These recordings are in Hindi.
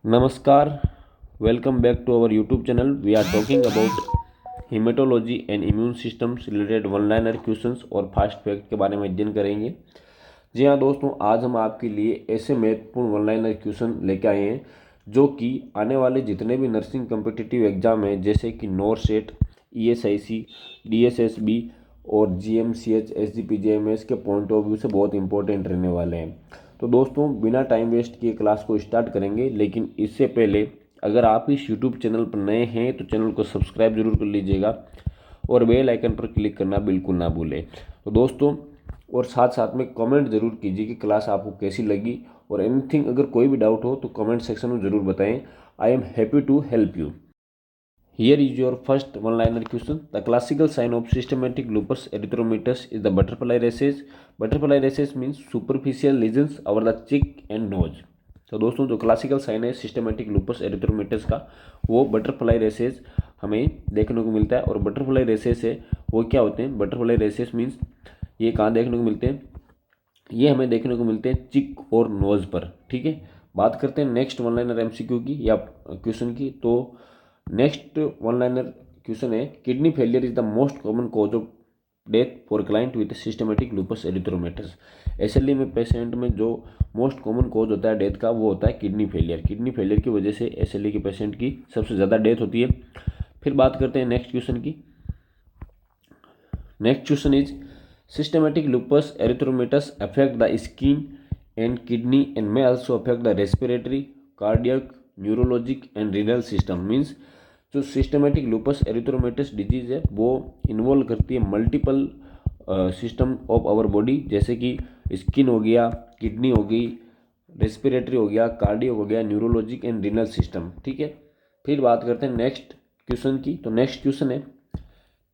Namaskar, welcome back to our YouTube channel. We are talking about hematology and immune systems related one liner questions और फास्ट फैक्ट के बारे में अध्ययन करेंगे। जी हाँ दोस्तों, आज हम आपके लिए ऐसे महत्वपूर्ण वन लाइनर क्वेश्चन लेके आए हैं जो कि आने वाले जितने भी नर्सिंग कम्पिटिटिव एग्जाम हैं जैसे कि नॉरसेट, ESIC, DSSB और GMCH, SGPJMS के पॉइंट ऑफ व्यू से बहुत इंपॉर्टेंट रहने वाले हैं। तो दोस्तों, बिना टाइम वेस्ट किए क्लास को स्टार्ट करेंगे, लेकिन इससे पहले अगर आप इस यूट्यूब चैनल पर नए हैं तो चैनल को सब्सक्राइब जरूर कर लीजिएगा और बेल आइकन पर क्लिक करना बिल्कुल ना भूलें। तो दोस्तों, और साथ साथ में कमेंट जरूर कीजिए कि क्लास आपको कैसी लगी, और एनीथिंग अगर कोई भी डाउट हो तो कमेंट सेक्शन में ज़रूर बताएं। I am happy to help you. Here is your first one-liner question. The classical sign of systematic lupus erythematosus is the butterfly rashes. Butterfly rashes means superficial lesions over the cheek and nose. तो दोस्तों, जो क्लासिकल साइन है सिस्टमेटिक लूपस एरिथ्रोमेटस का, वो बटरफ्लाई रेसेस हमें देखने को मिलता है। और बटरफ्लाई रेसेस है वो क्या होते हैं? बटरफ्लाई रेसेस मीन्स ये कहाँ देखने को मिलते हैं? ये हमें देखने को मिलते हैं चिक और नोज पर। ठीक है, बात करते हैं नेक्स्ट वन लाइनर MCQ की या क्वेश्चन की। तो नेक्स्ट वन लाइनर क्वेश्चन है, kidney failure is the most common cause of death for client with systematic lupus erythematosus. SLE में पेशेंट में जो मोस्ट कॉमन कॉज होता है डेथ का, वो होता है किडनी फेलियर। किडनी फेलियर की वजह से SLE के पेशेंट की सबसे ज़्यादा डेथ होती है। फिर बात करते हैं नेक्स्ट क्वेश्चन की। Next question is, systematic lupus erythematosus affect the skin and kidney and may also affect the respiratory, cardiac, neurologic and renal system. Means जो सिस्टमेटिक लूपस एरिथ्रोमेटस डिजीज है वो इन्वॉल्व करती है multiple system of our body, जैसे कि स्किन हो गया, किडनी हो गई, रेस्पिरेटरी हो गया, कार्डियो हो गया, न्यूरोलॉजिक एंड रिनल सिस्टम। ठीक है, फिर बात करते हैं नेक्स्ट क्वेश्चन की। तो नेक्स्ट क्वेश्चन है,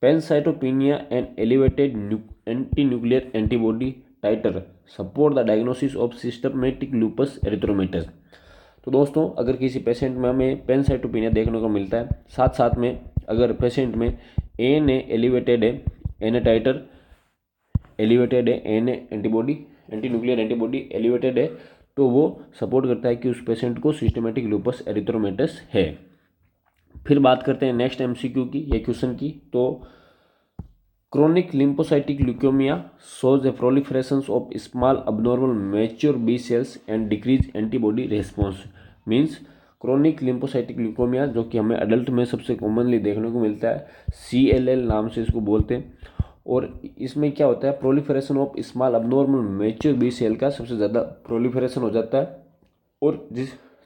pancytopenia and elevated anti-nuclear antibody titer support the diagnosis of systematic lupus erythematosus। तो दोस्तों, अगर किसी पेशेंट में हमें पेनसाइटोपिनिया देखने को मिलता है, साथ साथ में अगर पेशेंट में ANA एलिवेटेड है, ANA टाइटर एलिवेटेड है, ANA antibody, anti nuclear antibody elevated है, तो वो सपोर्ट करता है कि उस पेशेंट को सिस्टमेटिक लूपस एरिथ्रोमेटस है। फिर बात करते हैं नेक्स्ट MCQ की या क्वेश्चन की। तो chronic lymphocytic leukemia shows a proliferation of small abnormal mature B cells and decreased antibody response। Means chronic lymphocytic leukaemia जो कि हमें अडल्ट में सबसे कॉमनली देखने को मिलता है, CLL नाम से इसको बोलते हैं। और इसमें क्या होता है, proliferation of small abnormal mature B cell का सबसे ज़्यादा प्रोलिफरेशन हो जाता है, और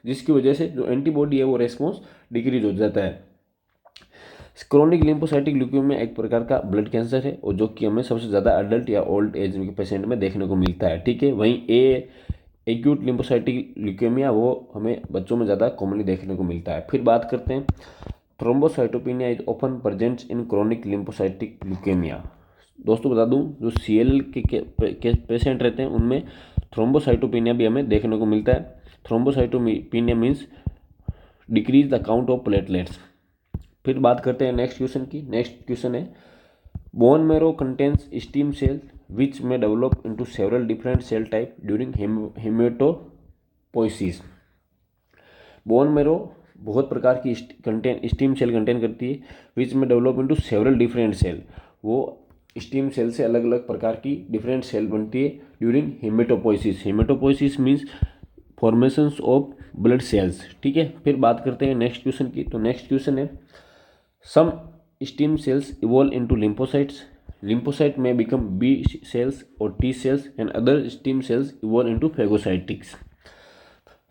जिसकी वजह से जो एंटीबॉडी है वो रेस्पॉन्स डिक्रीज हो जाता है। क्रोनिक लिम्फोसाइटिक ल्यूकेमिया एक प्रकार का ब्लड कैंसर है, और जो कि हमें सबसे ज़्यादा अडल्ट या ओल्ड एज के पेशेंट में देखने को मिलता है। ठीक है, वहीं एक्यूट लिम्फोसाइटिक ल्यूकेमिया वो हमें बच्चों में ज़्यादा कॉमनली देखने को मिलता है। फिर बात करते हैं, thrombocytopenia is often present in chronic lymphocytic leukaemia. दोस्तों बता दूं, जो CLL के पेशेंट रहते हैं उनमें थ्रोम्बोसाइटोपिनिया भी हमें देखने को मिलता है। Thrombocytopenia means decrease the count of platelets. फिर बात करते हैं नेक्स्ट क्वेश्चन की। नेक्स्ट क्वेश्चन है, bone marrow contains stem cell which may develop into several different cell type during hematopoiesis. Bone marrow बहुत प्रकार की स्टीम सेल कंटेन करती है, which may develop into several different cell. वो स्टीम सेल से अलग अलग प्रकार की डिफरेंट सेल बनती है during hematopoiesis. Hematopoiesis means formations of blood cells. ठीक है, फिर बात करते हैं नेक्स्ट क्वेश्चन की। तो नेक्स्ट क्वेश्चन है, some stem cells evolve into lymphocytes. Lymphocyte may become B cells or T cells and other stem cells evolve into phagocytics।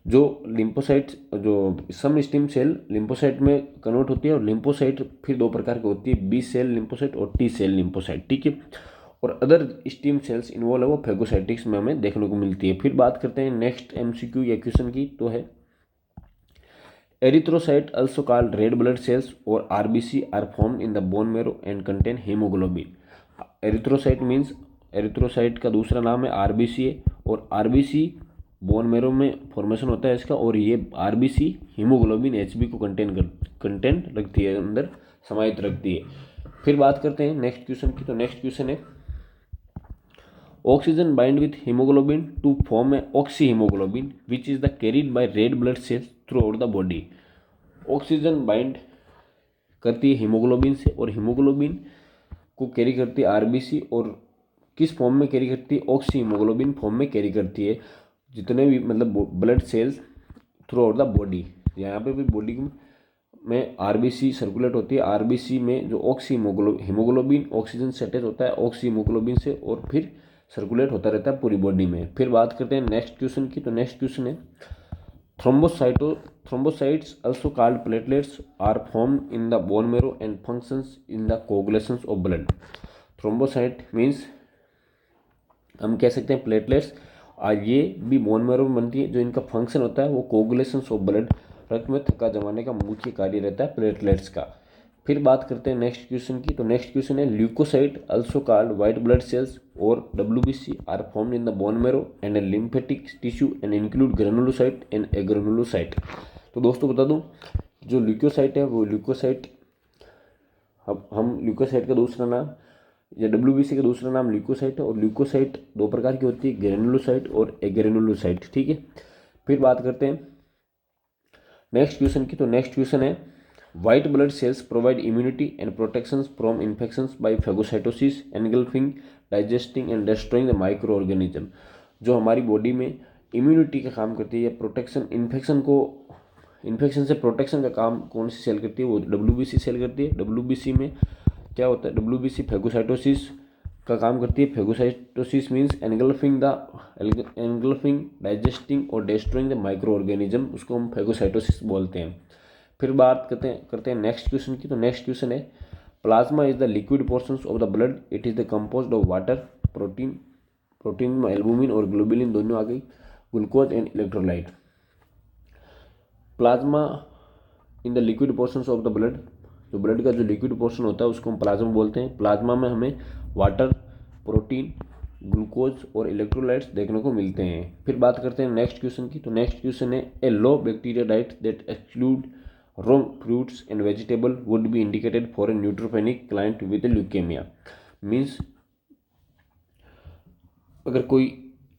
जो लिम्फोसाइट, जो सम स्टेम सेल लिम्फोसाइट में कन्वर्ट होती है, और लिम्फोसाइट फिर दो प्रकार की होती है, B सेल लिम्फोसाइट और T सेल लिम्फोसाइट। ठीक है, और अदर स्टेम सेल्स इन्वॉल्व है वो फैगोसाइटिक्स में हमें देखने को मिलती है। फिर बात करते हैं नेक्स्ट MCQ या क्वेश्चन की। तो है, erythrocyte also called red blood cells or RBC are formed in the bone marrow and contain hemoglobin। Erythrocyte means, erythrocyte का दूसरा नाम है RBC है, और RBC बोन मैरो में फॉर्मेशन होता है इसका, और ये RBC हीमोग्लोबिन HB को कंटेंट रखती है, अंदर समाहित रखती है। फिर बात करते हैं नेक्स्ट क्वेश्चन की। तो नेक्स्ट क्वेश्चन है, oxygen bind with haemoglobin to form a oxy haemoglobin which is the carried by red blood cells throughout the body. Oxygen bind करती है हीमोग्लोबिन से और हीमोग्लोबिन को कैरी करती है आरबीसी, और किस फॉर्म में कैरी करती है? ऑक्सी हीमोग्लोबिन फॉर्म में कैरी करती है जितने भी मतलब blood cells throughout the body. यहाँ पे भी बॉडी में आरबीसी सर्कुलेट होती है, आरबीसी में जो ऑक्सी हीमोग्लोबिन ऑक्सीजन से अटैच होता है ऑक्सी हीमोग्लोबिन से और फिर सर्कुलेट होता रहता है पूरी बॉडी में। फिर बात करते हैं नेक्स्ट क्वेश्चन की। तो नेक्स्ट क्वेश्चन है thrombocytes also called platelets are formed in the bone marrow and functions in the coagulations of blood। Thrombocyte means हम कह सकते हैं प्लेटलेट्स, और ये भी बोन मैरो में बनती है। जो इनका फंक्शन होता है वो कोगुलेशंस ऑफ ब्लड, रक्त में थक्का जमाने का मुख्य कार्य रहता है प्लेटलेट्स का। फिर बात करते हैं नेक्स्ट क्वेश्चन की। तो नेक्स्ट क्वेश्चन है leukocyte also called white blood cells और WBC are formed in the bone marrow and a lymphatic tissue and include granulocyte and agranulocyte. तो दोस्तों बता दूं, जो ल्यूकोसाइट है वो ल्यूकोसाइट, हम ल्यूकोसाइट का दूसरा नाम या WBC का दूसरा नाम ल्यूकोसाइट है, और ल्यूकोसाइट दो प्रकार की होती है, ग्रेनुलोसाइट और एग्रेनुलोसाइट। ठीक है। फिर बात करते हैं नेक्स्ट क्वेश्चन की। तो नेक्स्ट क्वेश्चन है white blood cells provide immunity and protection from infections by phagocytosis engulfing digesting and destroying the micro organism. जो हमारी बॉडी में इम्यूनिटी का काम करती है या प्रोटेक्शन, इन्फेक्शन से प्रोटेक्शन का काम कौन सी सेल करती है? वो WBC सेल करती है। WBC में क्या होता है? WBC फेगोसाइटोसिस का काम करती है। फेगोसाइटोसिस मीन्स एनगल्फिंग डाइजेस्टिंग और डिस्ट्रॉइंग द माइक्रो ऑर्गेनिज्म, उसको हम फेगोसाइटोसिस बोलते हैं। फिर बात करते हैं नेक्स्ट क्वेश्चन की। तो नेक्स्ट क्वेश्चन है plasma is the liquid portions of the blood, it is the composed of water, protein में एल्बुमिन और ग्लोबुलिन दोनों आ गई, glucose and electrolyte. Plasma in the liquid portions of the blood, जो ब्लड का जो लिक्विड पोर्शन होता है उसको हम प्लाज्मा बोलते हैं। प्लाज्मा में हमें वाटर, प्रोटीन, ग्लूकोज और इलेक्ट्रोलाइट्स देखने को मिलते हैं। फिर बात करते हैं नेक्स्ट क्वेश्चन की। तो नेक्स्ट क्वेश्चन है a low bacteria diet that exclude raw fruits and vegetable would be indicated for a neutropenic client with leukemia। Means अगर कोई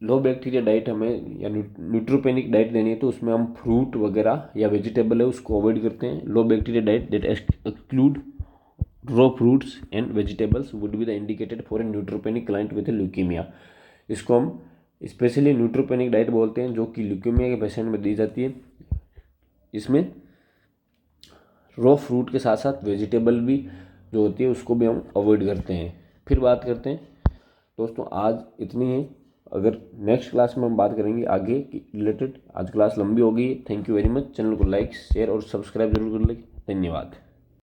लो बैक्टीरिया डाइट हमें या न्यूट्रोपेनिक डाइट देनी है तो उसमें हम फ्रूट वगैरह या वेजिटेबल है उसको अवॉइड करते हैं। Low bacteria diet that exclude raw fruits and vegetables would be the indicated for a neutropenic client with leukemia. इसको हम स्पेशली न्यूट्रोपेनिक डाइट बोलते हैं, जो कि ल्यूकीमिया के पेशेंट में दी जाती है। इसमें रॉ फ्रूट के साथ साथ वेजिटेबल भी जो होती है उसको भी हम अवॉइड करते हैं। फिर बात करते हैं दोस्तों, आज इतनी है। अगर नेक्स्ट क्लास में हम बात करेंगे आगे की रिलेटेड। आज क्लास लंबी हो गई है। Thank you very much. Channel को लाइक, शेयर और सब्सक्राइब जरूर कर लें। धन्यवाद।